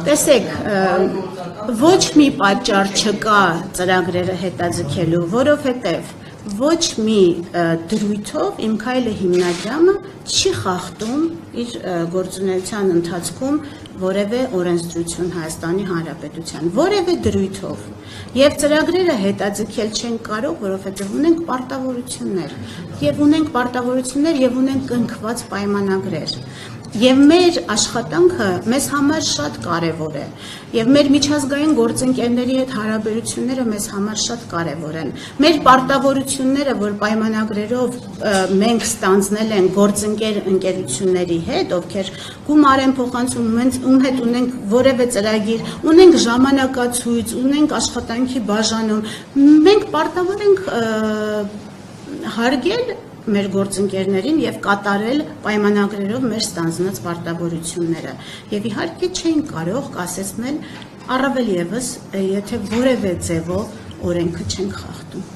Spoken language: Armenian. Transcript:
Տեսեք, ոչ մի պատճառ չկա ծրագրերը հետաձգելու, որովհետև ոչ մի դրույթով իմ քայլը հիմնադրամը չի խախտում իր գործունեության ընթացքում որևէ օրենսդրություն Հայաստանի Հանրապետության, որևէ դրույթով, եւ ծրագրերը հետաձգել չենք կարող, որովհետեւ ունենք պարտավորություններ, եւ ունենք կնքված պայմանագրեր։ Եվ մեր աշխատանքը մեզ համար շատ կարևոր է, եւ մեր միջազգային գործընկերների հետ հարաբերությունները մեզ համար շատ կարևոր են։ Մեր պարտավորությունները, որ պայմանագրերով մենք ստանձնել են գործընկեր ընկերությունների հետ, ովքեր գումար են փոխանցում, ում հետ ունենք որևէ ծրագիր, ունենք ժամանակացույց, ունենք աշխատանքի բաժանում, մենք պարտավոր ենք հարգել մեր գործընկերներին եւ կատարել պայմանագրերով մեր ստանձնած պարտավորությունները եւ իհարկե չեն կարող կասեցնել առավել եւս եթե որևէ ձևով օրենքը չեն խախտում